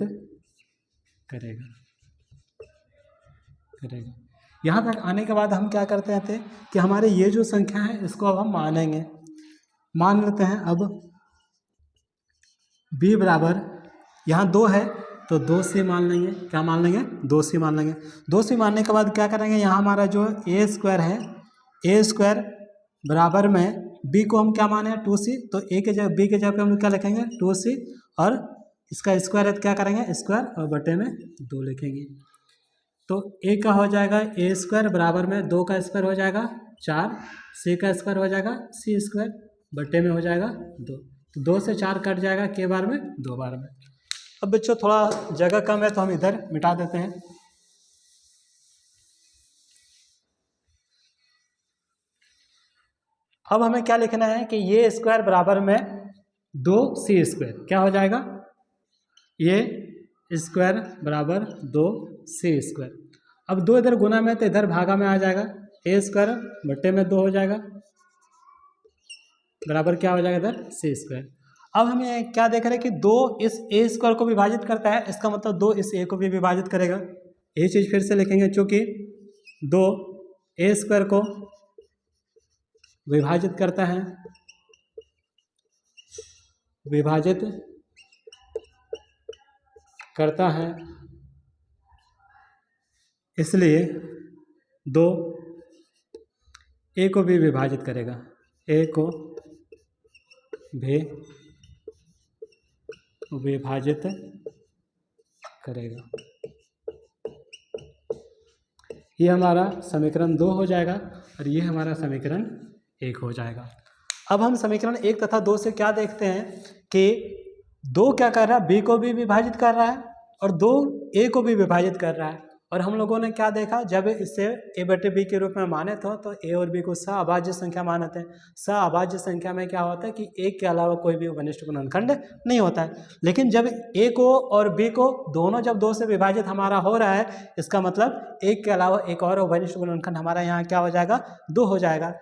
करेगा। यहाँ तक आने के बाद हम क्या करते थे कि हमारे ये जो संख्या है इसको अब हम मानेंगे। मान लेते हैं अब b बराबर, यहाँ 2 है तो 2c मान लेंगे। क्या मान लेंगे 2c मान लेंगे। 2c मानने के बाद क्या करेंगे, यहाँ हमारा जो a स्क्वायर है, a स्क्वायर बराबर में b को हम क्या माने 2c, तो a के जगह b के जगह पे हम क्या लिखेंगे 2c और इसका स्क्वायर है तो क्या करेंगे स्क्वायर और बटे में 2 लिखेंगे। तो a का हो जाएगा a स्क्वायर बराबर में 2 का स्क्वायर हो जाएगा 4, c का स्क्वायर हो जाएगा c स्क्वायर बटे में हो जाएगा 2। तो 2 से 4 कट जाएगा के बार में 2 बार में। अब बच्चों थोड़ा जगह कम है तो हम इधर मिटा देते हैं। अब हमें क्या लिखना है कि ये स्क्वायर बराबर में 2c स्क्वायर, क्या हो जाएगा ये स्क्वायर बराबर 2c स्क्वायर। अब 2 इधर गुना में तो इधर भागा में आ जाएगा, a स्क्वायर बटे में 2 हो जाएगा बराबर क्या हो जाएगा इधर c स्क्वायर। अब हमें क्या देख रहे हैं कि 2 इस a स्क्वायर को विभाजित करता है, इसका मतलब 2 इस a को भी विभाजित करेगा। ये चीज़ फिर से लिखेंगे, चूँकि 2 a स्क्वायर को विभाजित करता है इसलिए 2 a को भी विभाजित करेगा, a को भी विभाजित करेगा। ये हमारा समीकरण 2 हो जाएगा और ये हमारा समीकरण 1 हो जाएगा। अब हम समीकरण 1 तथा 2 से क्या देखते हैं कि 2 क्या कर रहा है b को भी विभाजित कर रहा है और 2 a को भी विभाजित कर रहा है। और हम लोगों ने क्या देखा, जब इसे a बटे b के रूप में माने तो a और b को सह-अभाज्य संख्या मानते हैं। सह-अभाज्य संख्या में क्या होता है कि एक के अलावा कोई भी वनिष्ठ गुणनखंड नहीं होता है। लेकिन जब a को और b को दोनों जब 2 से विभाजित हमारा हो रहा है, इसका मतलब एक के अलावा एक और वनिष्ठ गुणनखंड हमारा यहाँ क्या हो जाएगा 2 हो जाएगा।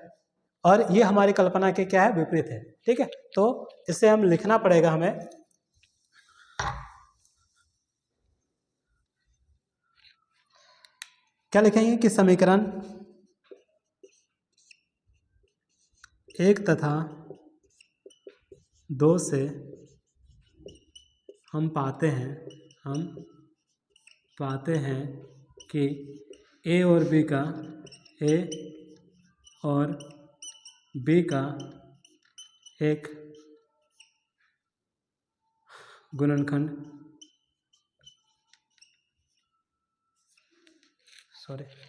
और ये हमारी कल्पना के क्या है विपरीत है। ठीक है, तो इसे हम लिखना पड़ेगा हमें। क्या लिखेंगे कि समीकरण 1 तथा 2 से हम पाते हैं कि a और b का एक गुणनखंड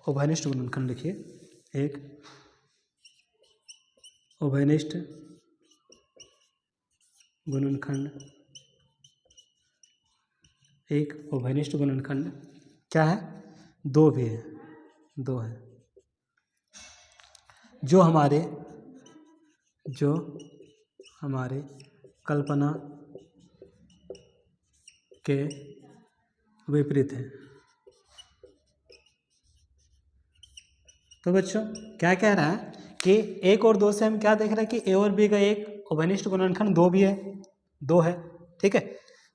उभयनिष्ठ गुणनखंड लिखिए, एक उभयनिष्ठ गुणनखंड क्या है, 2 भी है, 2 है। जो हमारे कल्पना के विपरीत है। तो बच्चों क्या कह रहा है कि 1 और 2 से हम क्या देख रहे हैं कि ए और बी का एक उभयनिष्ठ गुणनखंड 2 भी है, 2 है, ठीक है।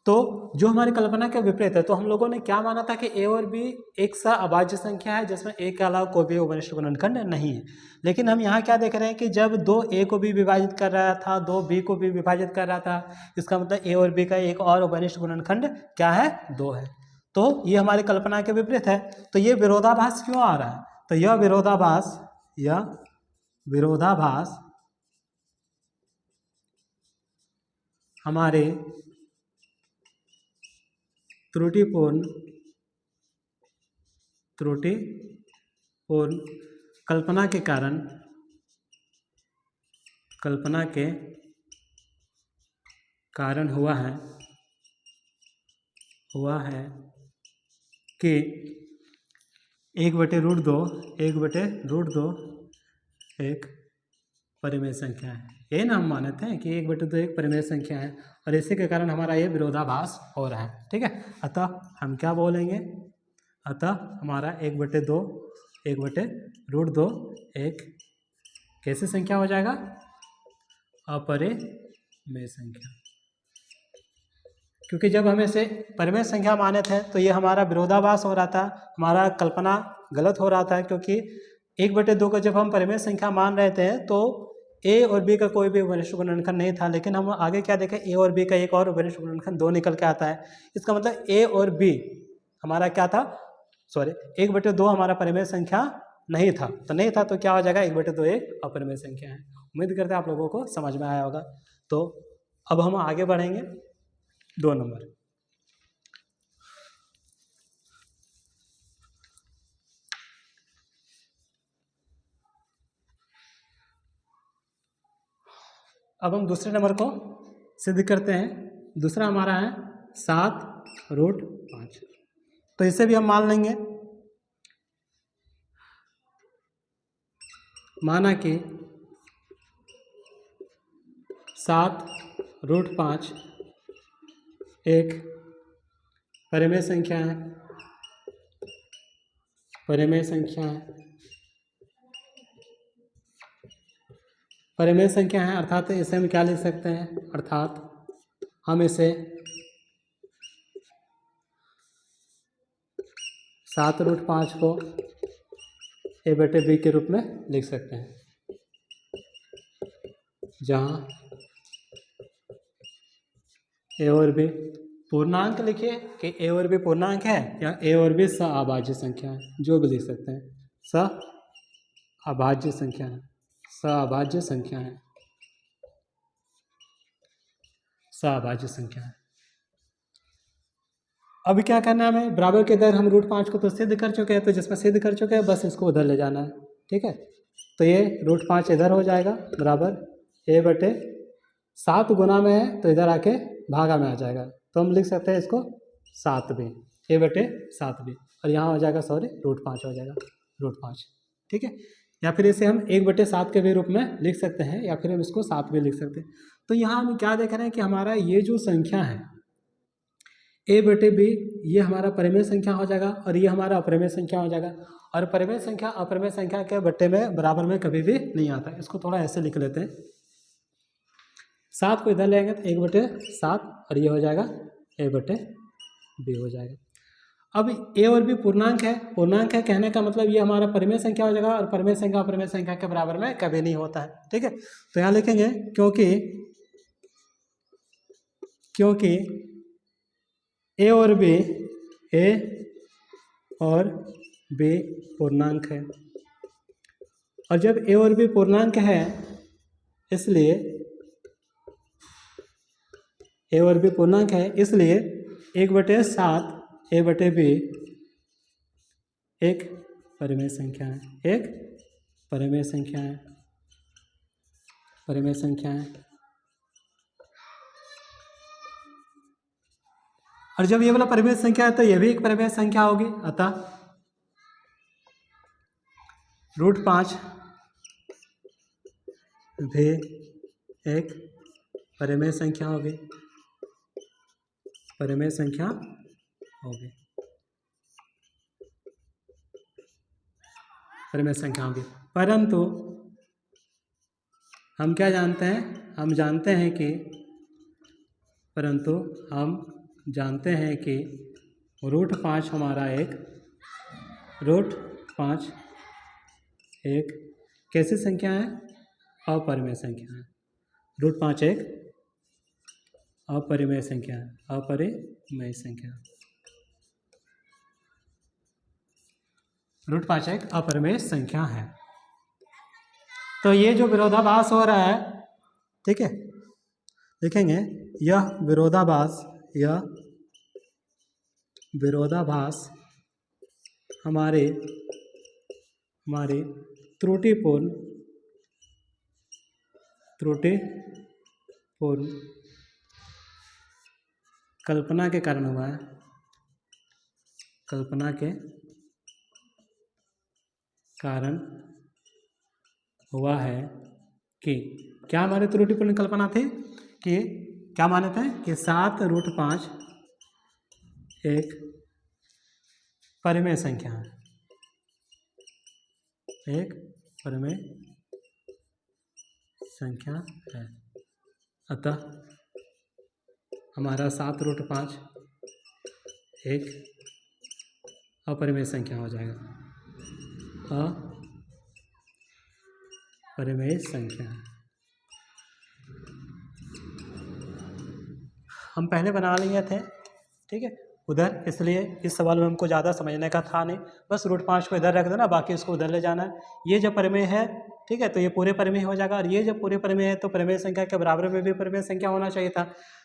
तो जो हमारी कल्पना के विपरीत है, तो हम लोगों ने क्या माना था कि ए और बी एक सा अभाज्य संख्या है जिसमें ए के अलावा कोई भी उभयनिष्ठ गुणनखंड नहीं है। लेकिन हम यहाँ क्या देख रहे हैं कि जब 2 ए को भी विभाजित कर रहा था, 2 बी को भी विभाजित कर रहा था, इसका मतलब ए और बी का एक और उभयनिष्ठ गुणनखंड क्या है, 2 है। तो ये हमारी कल्पना के विपरीत है। तो ये विरोधाभास क्यों आ रहा है? तो यह विरोधाभास हमारे त्रुटिपूर्ण कल्पना के कारण हुआ है कि 1/√2 एक परिमेय संख्या है। ये ना हम मानते हैं कि 1/2 एक परिमेय संख्या है और इसी के कारण हमारा ये विरोधाभास हो रहा है, ठीक है। अतः हम क्या बोलेंगे, अतः हमारा 1/2 एक कैसी संख्या हो जाएगा, अपरिमेय संख्या। क्योंकि जब हम इसे परिमेय संख्या माने थे तो ये हमारा विरोधाभास हो रहा था, हमारा कल्पना गलत हो रहा था। क्योंकि 1/2 को जब हम परिमेय संख्या मान रहे थे तो ए और बी का कोई भी उभयनिष्ठ गुणनखंड नहीं था। लेकिन हम आगे क्या देखें, ए और बी का एक और उभयनिष्ठ गुणनखंड 2 निकल के आता है। इसका मतलब ए और बी हमारा क्या था, 1/2 हमारा परिमेय संख्या नहीं था। तो क्या हो जाएगा, 1/2 एक अपरिमेय संख्या है। उम्मीद करते हैं आप लोगों को समझ में आया होगा। तो अब हम आगे बढ़ेंगे 2 नंबर। अब हम दूसरे नंबर को सिद्ध करते हैं। दूसरा हमारा है 7√5। तो इसे भी हम मान लेंगे। माना कि 7√5 एक परिमेय संख्या है, परिमेय संख्या है। अर्थात इसे हम क्या लिख सकते हैं, अर्थात हम इसे 7√5 को a/b के रूप में लिख सकते हैं, जहाँ ए और बी पूर्णांक लिखिए कि ए और बी पूर्णांक है या ए और बी सअभाज्य संख्या है, जो भी लिख सकते हैं। सअभाज्य संख्या है, सअभाज्य संख्या है, सअभाज्य संख्या है। अब क्या करना है हमें, बराबर के इधर हम √5 को तो सिद्ध कर चुके हैं, तो जिसमें सिद्ध कर चुके हैं बस इसको उधर ले जाना है, ठीक है। तो ये √5 इधर हो जाएगा, बराबर a/7 गुना में है तो इधर आके भागा में आ जाएगा। तो हम लिख सकते हैं इसको 7b, a/7b, और यहाँ हो जाएगा √5 हो जाएगा, √5, ठीक है। या फिर इसे हम 1/7 के भी रूप में लिख सकते हैं, या फिर हम इसको 7 भी लिख सकते हैं। तो यहाँ हम क्या देख रहे हैं कि हमारा ये जो संख्या है a/b, ये हमारा परिमेय संख्या हो जाएगा और ये हमारा अपरिमेय संख्या हो जाएगा। और परिमेय संख्या अपरिमेय संख्या के बट्टे में बराबर में कभी भी नहीं आता। इसको थोड़ा ऐसे लिख लेते हैं, 7 को इधर लेंगे तो 1/7 और ये हो जाएगा a/b हो जाएगा। अब a और b पूर्णांक है, कहने का मतलब ये हमारा परिमेय संख्या हो जाएगा, और परिमेय संख्या अपरिमेय संख्या के बराबर में कभी नहीं होता है, ठीक है। तो यहाँ लिखेंगे क्योंकि a और b पूर्णांक है, और जब a और b पूर्णांक है इसलिए a और b पूर्णांक है, इसलिए 1/7 a/b एक परिमेय संख्या है, परिमेय संख्या है। और जब ये वाला परिमेय संख्या है तो ये भी एक परिमेय संख्या होगी, अतः √5 भी एक परिमेय संख्या होगी, परिमेय संख्या होगी, परिमेय संख्या होगी। परंतु हम क्या जानते हैं, हम जानते हैं कि √5 हमारा √5 एक कैसी संख्या है, अपरिमेय संख्या है। √5 एक अपरिमेय संख्या है, अपरिमेय संख्या। √5 एक अपरिमेय संख्या है। तो ये जो विरोधाभास हो रहा है, ठीक है, देखेंगे यह विरोधाभास हमारे त्रुटिपूर्ण कल्पना के कारण हुआ है, कल्पना के कारण हुआ है कि क्या हमारी त्रुटिपूर्ण कल्पना थी कि क्या माने थे कि 7√5 एक परिमेय संख्या है, एक परिमेय संख्या है। अतः हमारा 7√5 एक अपरिमेय संख्या हो जाएगा, अपरिमेय संख्या। हम पहले बना लिए थे, ठीक है, उधर, इसलिए इस सवाल में हमको ज़्यादा समझने का था नहीं, बस √5 को इधर रख देना, बाकी इसको उधर ले जाना है। ये जब परिमेय है, ठीक है, तो ये पूरे परिमेय हो जाएगा, और ये जब पूरे परिमेय है तो परिमेय संख्या के बराबर में भी परिमेय संख्या होना चाहिए था।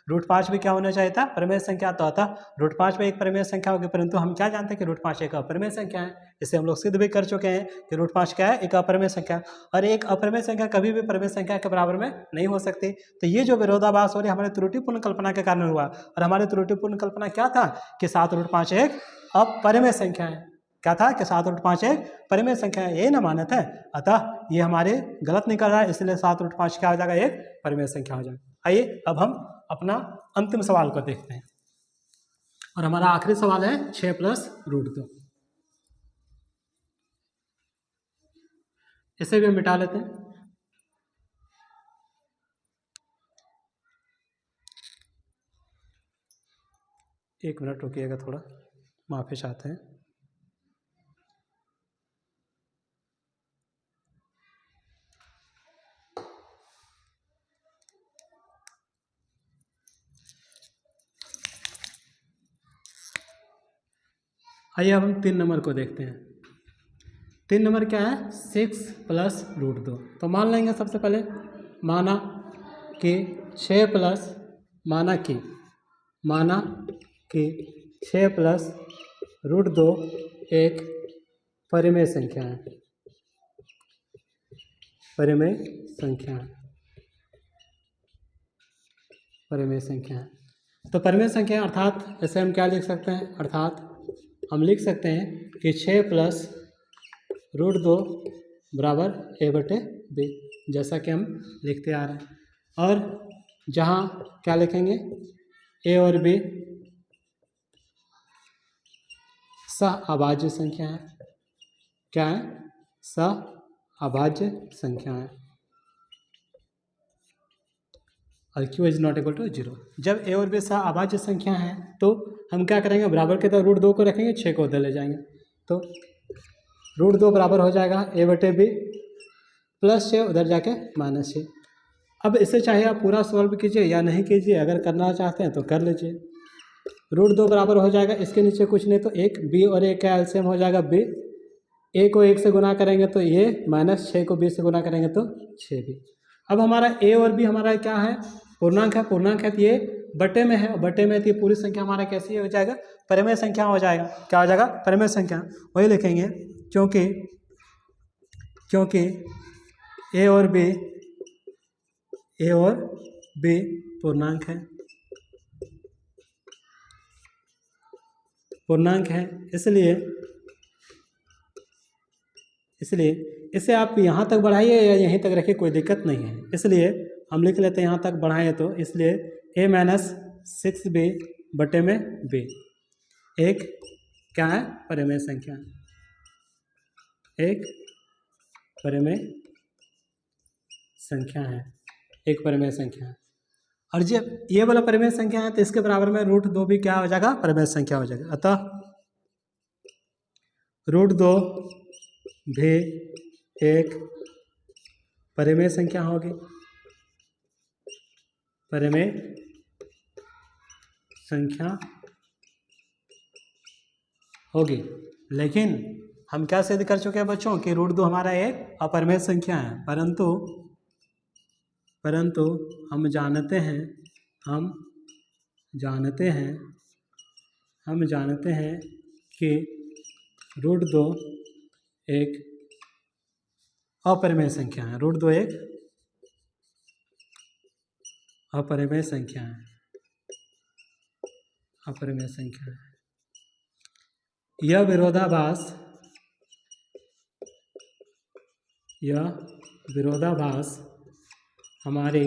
√5 भी क्या होना चाहिए था, परिमेय संख्या। तो अतः √5 में एक परिमेय संख्या होगी, परंतु हम क्या जानते हैं कि √5 एक अपरिमेय संख्या है। इसे हम लोग सिद्ध भी कर चुके हैं कि √5 क्या है, एक अपरिमेय संख्या, और एक अपरिमेय संख्या कभी भी परिमेय संख्या के बराबर में नहीं हो सकती। तो ये जो विरोधाभास हो रही है हमारी त्रुटिपूर्ण कल्पना के कारण हुआ, और हमारी त्रुटिपूर्ण कल्पना क्या था कि 7√5 एक अपरिमेय संख्या है। क्या था कि 7√5 एक परिमेय संख्या है, ये ना माने थे। अतः ये हमारे गलत निकल रहा है, इसलिए 7√5 क्या हो जाएगा, एक परिमेय संख्या हो जाएगा। आइए अब हम अपना अंतिम सवाल को देखते हैं, और हमारा आखिरी सवाल है 6 + √2। इसे भी हम मिटा लेते हैं। एक मिनट रुकिएगा, थोड़ा माफी चाहते हैं। आइए अब हम 3 नंबर को देखते हैं। 3 नंबर क्या है, 6 + √2। तो मान लेंगे सबसे पहले, माना कि 6 + माना कि 6 + √2 एक परिमेय संख्या है, परिमेय संख्या है, परिमेय संख्या है। तो परिमेय संख्या अर्थात इसे हम क्या लिख सकते हैं, अर्थात हम लिख सकते हैं कि 6 + √2 बराबर a/b, जैसा कि हम लिखते आ रहे हैं। और जहाँ क्या लिखेंगे, a और b सह-अभाज्य संख्या है। क्या है, सह-अभाज्य संख्या है, और q is not equal to 0। जब a और b सह-अभाज्य संख्या है तो हम क्या करेंगे, बराबर के तरफ √2 को रखेंगे, 6 को उधर ले जाएंगे, तो √2 बराबर हो जाएगा a/b +6 उधर जाके -6। अब इसे चाहे आप पूरा सॉल्व कीजिए या नहीं कीजिए, अगर करना चाहते हैं तो कर लीजिए। √2 बराबर हो जाएगा, इसके नीचे कुछ नहीं तो 1, b और a का एलसीएम हो जाएगा b। a को 1 से गुना करेंगे तो a, -6 को b से गुना करेंगे तो 6b। अब हमारा a और b हमारा क्या है, पूर्णांक है, पूर्णांक है तो ये बटे में है, बटे में तो ये पूरी संख्या हमारा कैसी हो जाएगा, परिमेय संख्या हो जाएगा। क्या हो जाएगा, परिमेय संख्या। वही लिखेंगे, क्योंकि a और b पूर्णांक है, पूर्णांक है, इसलिए इसे आप यहाँ तक बढ़ाइए या यहीं तक रखिए, कोई दिक्कत नहीं है। इसलिए हम लिख लेते हैं यहाँ तक बढ़ाएं तो, इसलिए a-6b/b एक क्या है, परिमेय संख्या, एक परिमेय संख्या है, एक परिमेय संख्या है। और जब ये वाला परिमेय संख्या है तो इसके बराबर में √2 भी क्या हो जाएगा, परिमेय संख्या हो जाएगा। अतः √2 भी एक परिमेय संख्या होगी, परिमेय संख्या होगी। लेकिन हम क्या सिद्ध कर चुके हैं बच्चों कि √2 हमारा एक अपरिमेय संख्या है, परंतु हम जानते हैं कि √2 एक अपरिमेय संख्या है, √2 एक अपरिमेय संख्या है, अपरिमेय संख्या है। यह विरोधाभास हमारे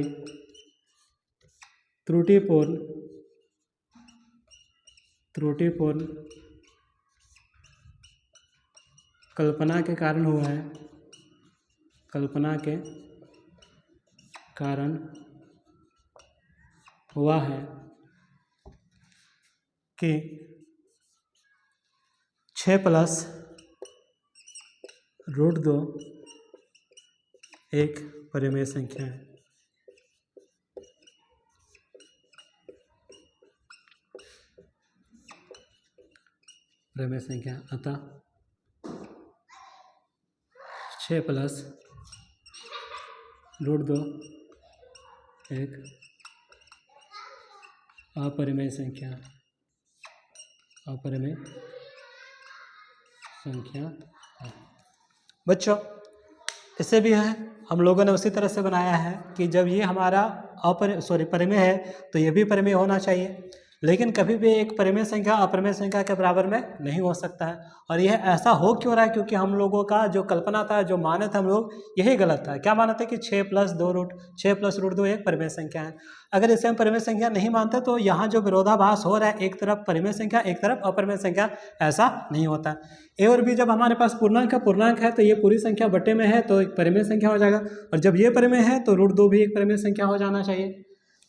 त्रुटिपूर्ण कल्पना के कारण हुआ है, कल्पना के कारण हुआ है कि 6 + √2 एक परिमेय संख्या है। परिमेय संख्या, अतः 6 + √2 एक अपरिमेय संख्या है। बच्चों इसे भी है हम लोगों ने उसी तरह से बनाया है कि जब ये हमारा परिमेय है तो ये भी परिमेय होना चाहिए, लेकिन कभी भी एक परिमेय संख्या अपरिमेय संख्या के बराबर में नहीं हो सकता है। और यह ऐसा हो क्यों रहा है, क्योंकि हम लोगों का जो कल्पना था, जो माने थे हम लोग, यही गलत था। क्या माने थे कि 6 + √2 एक परिमेय संख्या है। अगर इसे हम परिमेय संख्या नहीं मानते तो यहाँ जो विरोधाभास हो रहा है, एक तरफ परिमेय संख्या एक तरफ अपरिमेय संख्या, ऐसा नहीं होता। ए और बी जब हमारे पास पूर्णांक है तो ये पूरी संख्या बटे में है तो एक परिमेय संख्या हो जाएगा, और जब ये परिमेय है तो √2 भी एक परिमेय संख्या हो जाना चाहिए।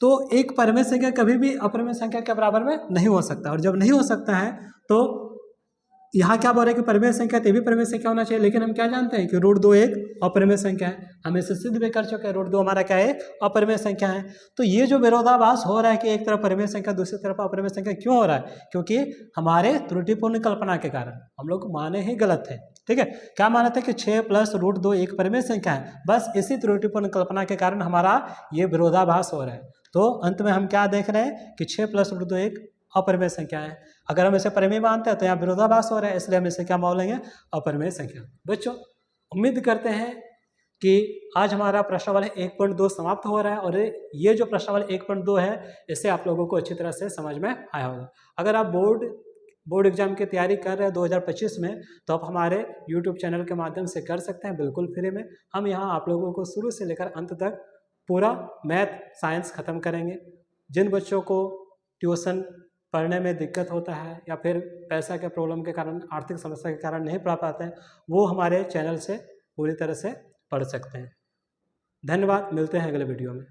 तो एक परिमेय संख्या कभी भी अपरिमेय संख्या के बराबर में नहीं हो सकता, और जब नहीं हो सकता है तो यहाँ क्या बोल रहे हैं कि परिमेय संख्या तो भी परिमेय संख्या होना चाहिए, लेकिन हम क्या जानते हैं कि √2 एक अपरिमेय संख्या है। हम इसे सिद्ध भी कर चुके हैं, √2 हमारा क्या है, अपरिमेय संख्या है। तो ये जो विरोधाभास हो रहा है कि एक तरफ परिमेय संख्या दूसरी तरफ अपरिमेय संख्या, क्यों हो रहा है, क्योंकि हमारे त्रुटिपूर्ण कल्पना के कारण हम लोग माने ही गलत थे। ठीक है, क्या माने थे कि 6 + √2 एक परिमेय संख्या है, बस इसी त्रुटिपूर्ण कल्पना के कारण हमारा ये विरोधाभास हो रहा है। तो अंत में हम क्या देख रहे हैं कि 6 + √2 एक अपरिमेय संख्या है। अगर हम इसे परिमेय मानते हैं तो यहाँ विरोधाभास हो रहा है, इसलिए हम इसे क्या मान लेंगे, अपरिमेय संख्या। बच्चों उम्मीद करते हैं कि आज हमारा प्रश्नावली 1.2 समाप्त हो रहा है, और ये जो प्रश्नावली 1.2 है इसे आप लोगों को अच्छी तरह से समझ में आया होगा। अगर आप बोर्ड एग्जाम की तैयारी कर रहे हैं 2025 में, तो आप हमारे YouTube चैनल के माध्यम से कर सकते हैं, बिल्कुल फ्री में। हम यहाँ आप लोगों को शुरू से लेकर अंत तक पूरा मैथ साइंस खत्म करेंगे। जिन बच्चों को ट्यूशन पढ़ने में दिक्कत होता है या फिर पैसा के प्रॉब्लम के कारण, आर्थिक समस्या के कारण नहीं पढ़ा पाते हैं, वो हमारे चैनल से पूरी तरह से पढ़ सकते हैं। धन्यवाद, मिलते हैं अगले वीडियो में।